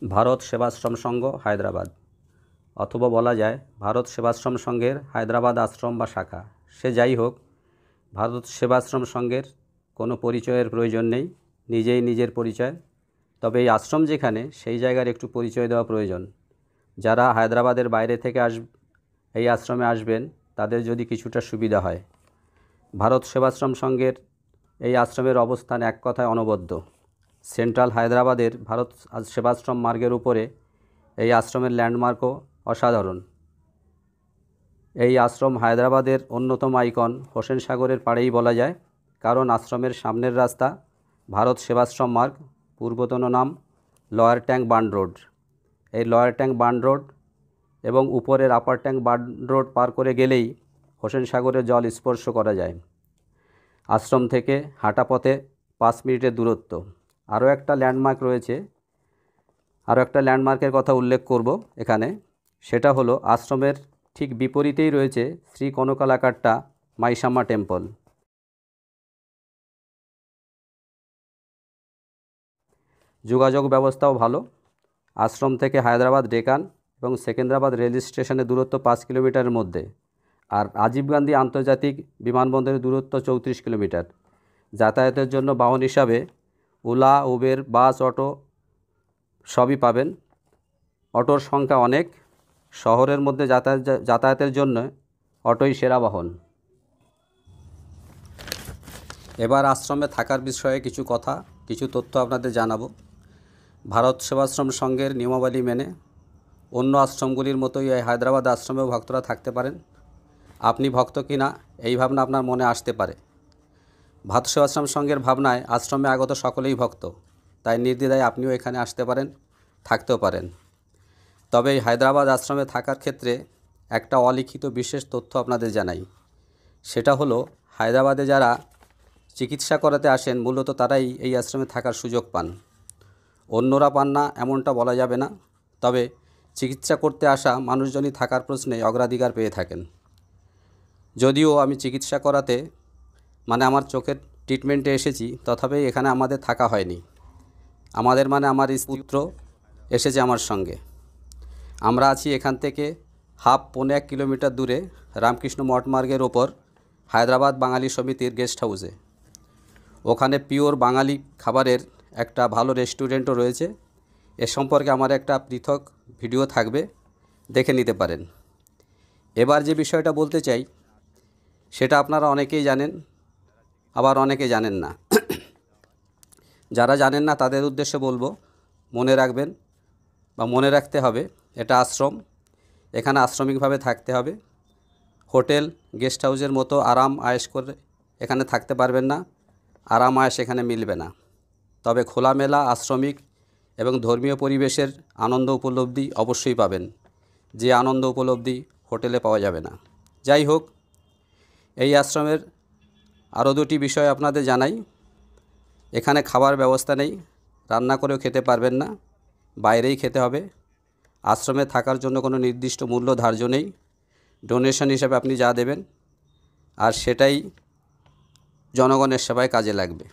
ভারত সেবাশ্রম সংঘ হায়দ্রাবাদ, অথবা বলা যায় ভারত সেবাশ্রম সংঘের হায়দ্রাবাদ আশ্রম বা শাখা। সে যাই হোক, ভারত সেবাশ্রম সংঘের কোনো পরিচয়ের প্রয়োজন নেই, নিজেই নিজের পরিচয়। তবে এই আশ্রম যেখানে, সেই জায়গার একটু পরিচয় দেওয়া প্রয়োজন। যারা হায়দ্রাবাদের বাইরে থেকে এই আশ্রমে আসবেন, তাদের যদি কিছুটা সুবিধা হয়। ভারত সেবাশ্রম সংঘের এই আশ্রমের অবস্থান এক কথায় অনবদ্য। সেন্ট্রাল হায়দ্রাবাদের ভারত সেবাশ্রম মার্গের উপরে এই আশ্রমের ল্যান্ডমার্কও অসাধারণ। এই আশ্রম হায়দ্রাবাদের অন্যতম আইকন হোসেন সাগরের পাড়েই বলা যায়, কারণ আশ্রমের সামনের রাস্তা ভারত সেবাশ্রম মার্গ, পূর্বতন নাম লয়ার ট্যাঙ্ক বার্ন রোড। এই লয়ার ট্যাঙ্ক বার্ন রোড এবং উপরের আপার ট্যাঙ্ক বার্ন রোড পার করে গেলেই হোসেন সাগরের জল স্পর্শ করা যায়। আশ্রম থেকে হাঁটা পথে 5 মিনিটের দূরত্ব। আরও একটা ল্যান্ডমার্কের কথা উল্লেখ করব এখানে। সেটা হলো আশ্রমের ঠিক বিপরীতেই রয়েছে শ্রী কনকালাকাট্টা মাইসাম্মা টেম্পল। যোগাযোগ ব্যবস্থাও ভালো। আশ্রম থেকে হায়দ্রাবাদ ডেকান এবং সেকেন্দ্রাবাদ রেল স্টেশনের দূরত্ব 5 কিলোমিটারের মধ্যে, আর রাজীব গান্ধী আন্তর্জাতিক বিমানবন্দরের দূরত্ব 34 কিলোমিটার। যাতায়াতের জন্য বাহন হিসাবে ওলা, উবের, বাস, অটো সবই পাবেন। অটোর সংখ্যা অনেক। শহরের মধ্যে যাতায়াতের জন্য অটোই সেরা বাহন। এবার আশ্রমে থাকার বিষয়ে কিছু তথ্য আপনাদের জানাবো। ভারত সেবাশ্রম সংঘের নিয়মাবলী মেনে অন্য আশ্রমগুলির মতোই এই হায়দ্রাবাদ আশ্রমেও ভক্তরা থাকতে পারেন। আপনি ভক্ত কিনা এই ভাবনা আপনার মনে আসতে পারে। ভারত সেবাশ্রম সংঘের ভাবনায় আশ্রমে আগত সকলেই ভক্ত, তাই নির্দ্বিধায় আপনিও এখানে আসতে পারেন, থাকতেও পারেন। তবে এই হায়দ্রাবাদ আশ্রমে থাকার ক্ষেত্রে একটা অলিখিত বিশেষ তথ্য আপনাদের জানাই। সেটা হলো, হায়দ্রাবাদে যারা চিকিৎসা করাতে আসেন মূলত তারাই এই আশ্রমে থাকার সুযোগ পান। অন্যরা পান না এমনটা বলা যাবে না, তবে চিকিৎসা করতে আসা মানুষজনই থাকার প্রশ্নে অগ্রাধিকার পেয়ে থাকেন। যদিও আমি চিকিৎসা করাতে আমার চোখের ট্রিটমেন্টে এসেছি, তথাপি এখানে আমাদের থাকা হয়নি। আমার পুত্র এসেছে আমার সঙ্গে। আমরা আছি এখান থেকে 1.5 কিলোমিটার দূরে রামকৃষ্ণ মঠ মার্গের ওপর হায়দ্রাবাদ বাঙালি সমিতির গেস্ট হাউসে। ওখানে পিওর বাঙালি খাবারের একটা ভালো রেস্টুরেন্টও রয়েছে। এ সম্পর্কে আমার একটা পৃথক ভিডিও থাকবে, দেখে নিতে পারেন। এবার যে বিষয়টা বলতে চাই সেটা আপনারা অনেকেই জানেন, আবার অনেকে জানেন না। যারা জানেন না তাদের উদ্দেশ্যে বলবো, মনে রাখবেন বা মনে রাখতে হবে, এটা আশ্রম। এখানে আশ্রমিকভাবে থাকতে হবে। হোটেল, গেস্ট হাউসের মতো আরাম আয়েশ করে এখানে থাকতে পারবেন না। আরাম আয়েশ এখানে মিলবে না। তবে খোলামেলা আশ্রমিক এবং ধর্মীয় পরিবেশের আনন্দ উপলব্ধি অবশ্যই পাবেন, যে আনন্দ উপলব্ধি হোটেলে পাওয়া যাবে না। যাই হোক, এই আশ্রমের আরও 2টি বিষয় আপনাদের জানাই। এখানে খাবার ব্যবস্থা নেই, রান্না করেও খেতে পারবেন না, বাইরেই খেতে হবে। আশ্রমে থাকার জন্য কোনো নির্দিষ্ট মূল্য ধার্য নেই। ডোনেশন হিসাবে আপনি যা দেবেন আর সেটাই জনগণের সেবায় কাজে লাগবে।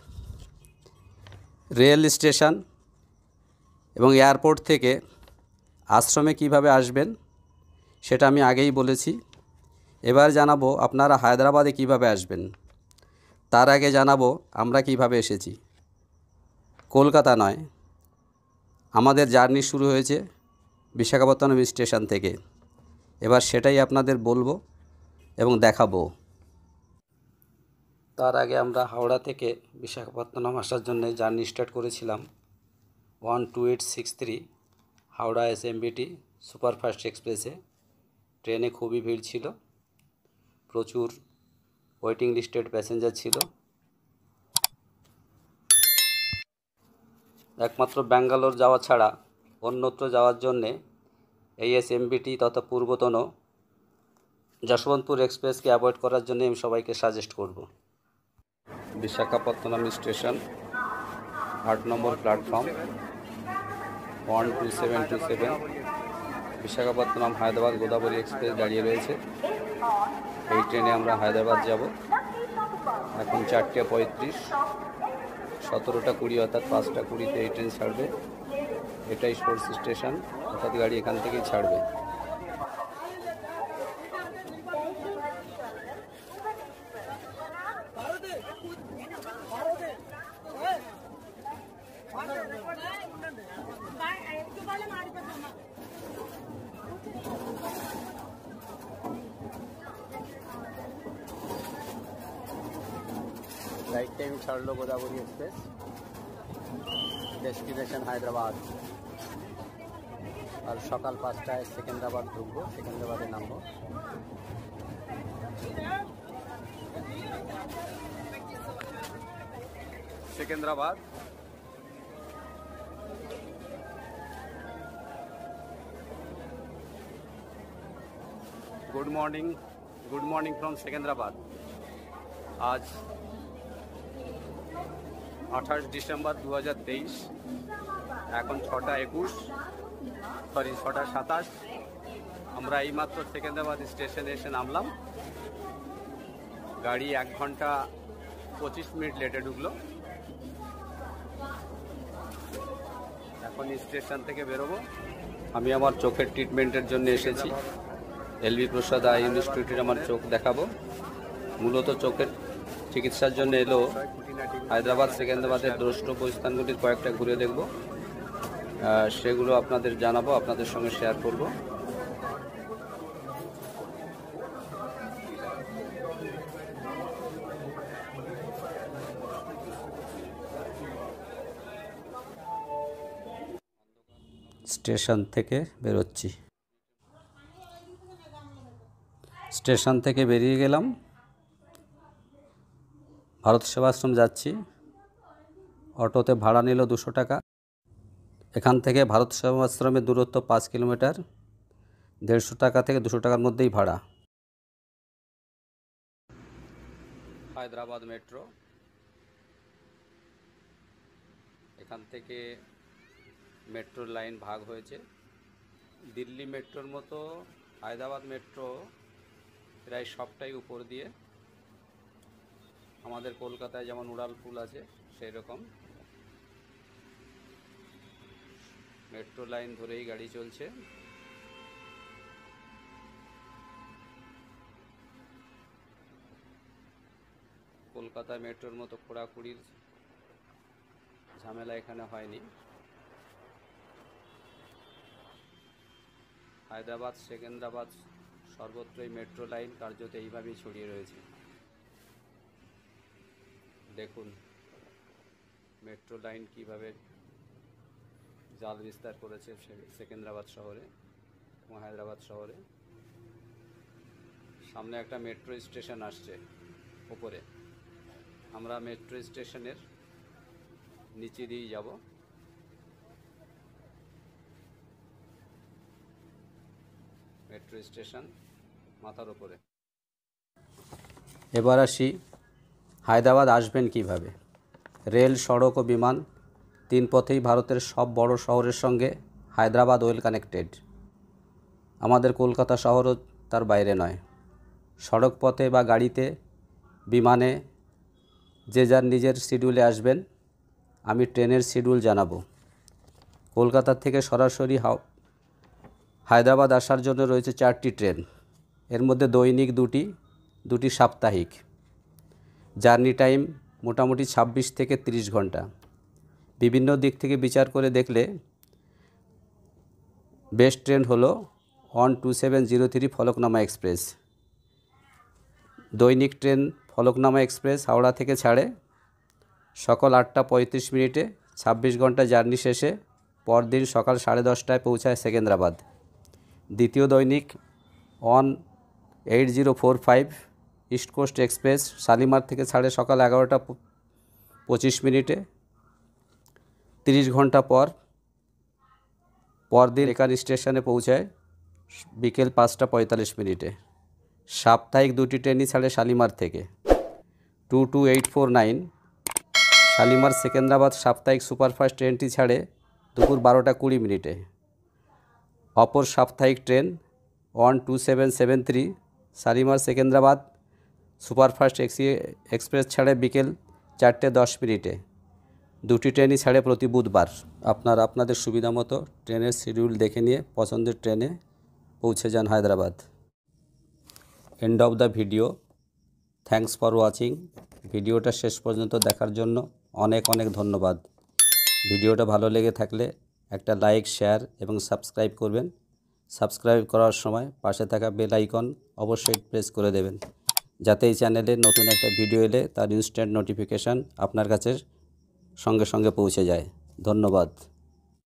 রেল স্টেশন এবং এয়ারপোর্ট থেকে আশ্রমে কিভাবে আসবেন সেটা আমি আগেই বলেছি। এবার জানাবো আপনারা হায়দ্রাবাদে কিভাবে আসবেন। তার আগে জানাবো আমরা কিভাবে এসেছি। কলকাতা নয়, আমাদের জার্নি শুরু হয়েছে বিশাখাপত্তনম স্টেশন থেকে। এবার সেটাই আপনাদের বলবো এবং দেখাবো। তার আগে আমরা হাওড়া থেকে বিশাখাপত্তনম আসার জন্য জার্নি স্টার্ট করেছিলাম 12863 হাওড়া SMBT সুপারফাস্ট এক্সপ্রেসে। ট্রেনে খুবই ভিড় ছিল, প্রচুর ওয়েটিং লিস্টেড প্যাসেঞ্জার ছিল। একমাত্র ব্যাঙ্গালোর যাওয়া ছাড়া অন্যত্র যাওয়ার জন্যে এই SMBT তথা পূর্বতন যশবন্তপুর এক্সপ্রেসকে অ্যাভয়েড করার জন্য আমি সবাইকে সাজেস্ট করব। বিশাখাপত্তনম স্টেশন, 8 নম্বর প্ল্যাটফর্ম, 12727 বিশাখাপত্তনম হায়দ্রাবাদ গোদাবরী এক্সপ্রেস দাঁড়িয়ে রয়েছে। এই ট্রেনে আমরা হায়দ্রাবাদ যাব। এখন 4:35, 17টা 20 অর্থাৎ 5টা 20-তে এই ট্রেন ছাড়বে। এটাই সোর্স স্টেশন, অর্থাৎ গাড়ি এখান থেকেই ছাড়বে। রাইট টাইম ছাড়লো গোদাবরী এক্সপ্রেস, ডেস্টিনেশন হায়দ্রাবাদ। আর সকাল 5টায় সেকেন্দ্রাবাদ ঢুকবো, সেকেন্দ্রাবাদে নামবো। Secunderabad good morning from Secunderabad. আজ 28 ডিসেম্বর 2023, এখন 6:27। আমরা এইমাত্র সেকেন্দ্রাবাদ স্টেশনে এসে নামলাম। গাড়ি 1 ঘন্টা 25 মিনিট লেটে ঢুকলো। এখন স্টেশন থেকে বেরোবো। আমি আমার চোখের ট্রিটমেন্টের জন্য এসেছি। এলবি প্রসাদ আই ইনস্টিটিউটে আমার চোখ দেখাবো। মূলত চোখের চিকিৎসার জন্য এলো হায়দ্রাবাদ সেকেন্দ্রাবাদের দ্রষ্টব্য স্থানগুলির কয়েকটা ঘুরে দেখব, সেগুলো আপনাদের জানাবো, আপনাদের সঙ্গে শেয়ার করব। স্টেশন থেকে বেরোচ্ছি। স্টেশন থেকে বেরিয়ে গেলাম, ভারত সেবাশ্রম যাচ্ছি। অটোতে ভাড়া নিল 200 টাকা। এখান থেকে ভারত সেবাশ্রমের দূরত্ব 5 কিলোমিটার। 150 টাকা থেকে 200 টাকার মধ্যেই ভাড়া। হায়দ্রাবাদ মেট্রো, এখান থেকে মেট্রোর লাইন ভাগ হয়েছে। দিল্লি মেট্রোর মতো হায়দ্রাবাদ মেট্রো প্রায় সবটাই উপর দিয়ে, আমাদের কলকাতায় যেমন উড়ালপুল আছে সেই রকম মেট্রো লাইন ধরেই গাড়ি চলছে। কলকাতায় মেট্রোর মতো খোঁড়াখুড়ির ঝামেলা এখানে হয়নি। হায়দ্রাবাদ সেকেন্দ্রাবাদ সর্বত্রই মেট্রো লাইন কার্যত এইভাবেই ছড়িয়ে রয়েছে। দেখুন মেট্রো লাইন কিভাবে জাল বিস্তার করেছে সেকেন্দ্রাবাদ শহরে এবং হায়দ্রাবাদ শহরে। সামনে একটা মেট্রো স্টেশন আসছে উপরে, আমরা মেট্রো স্টেশনের নিচে দিয়েই যাব। মেট্রো স্টেশন মাথার উপরে। এবার আসি হায়দ্রাবাদ আসবেন কিভাবে। রেল, সড়ক ও বিমান 3 পথেই ভারতের সব বড় শহরের সঙ্গে হায়দ্রাবাদ ওয়েল কানেক্টেড। আমাদের কলকাতা শহরও তার বাইরে নয়। সড়ক পথে বা গাড়িতে, বিমানে যে যার নিজের শিডিউলে আসবেন। আমি ট্রেনের শিডিউল জানাবো। কলকাতা থেকে সরাসরি হায়দ্রাবাদ আসার জন্য রয়েছে 4টি ট্রেন। এর মধ্যে দৈনিক 2টি সাপ্তাহিক। জার্নি টাইম মোটামুটি 26 থেকে 30 ঘন্টা। বিভিন্ন দিক থেকে বিচার করে দেখলে বেস্ট ট্রেন হলো 12703 ফলকনামা এক্সপ্রেস। দৈনিক ট্রেন ফলকনামা এক্সপ্রেস হাওড়া থেকে ছাড়ে সকাল 8:35 26 ঘন্টা জার্নি শেষে পরদিন সকাল 10:30টায় পৌঁছায় সেকেন্দ্রাবাদ। দ্বিতীয় দৈনিক 18045 ইস্ট কোস্ট এক্সপ্রেস শালিমার থেকে ছাড়ে সকাল 11:25 30 ঘন্টা পরদিন এখানে স্টেশনে পৌঁছায় বিকেল 5:45। সাপ্তাহিক 2টি ট্রেনই ছাড়ে শালিমার থেকে। 22849 শালিমার সেকেন্দ্রাবাদ সাপ্তাহিক সুপারফাস্ট ট্রেনটি ছাড়ে দুপুর 12:20। অপর সাপ্তাহিক train 12773 Shalimar Secunderabad superfast express ছাড়ে বিকেল 4:10। দুটি ট্রেনই ছাড়ে প্রতি বুধবার। আপনারা আপনাদের সুবিধা মতো ট্রেনের শিডিউল দেখে নিয়ে পছন্দের ট্রেনে পৌঁছে যান Hyderabad. End of the video. Thanks for watching. ভিডিওটা শেষ পর্যন্ত দেখার জন্য অনেক অনেক ধন্যবাদ। ভিডিওটা ভালো লেগে থাকলে একটা লাইক, শেয়ার এবং সাবস্ক্রাইব করবেন। সাবস্ক্রাইব করার সময় পাশে থাকা বেল আইকন অবশ্যই প্রেস করে দেবেন, যাতে এই চ্যানেলে নতুন একটা ভিডিও এলে তার ইনস্ট্যান্ট নোটিফিকেশান আপনার কাছে সঙ্গে সঙ্গে পৌঁছে যায়। ধন্যবাদ।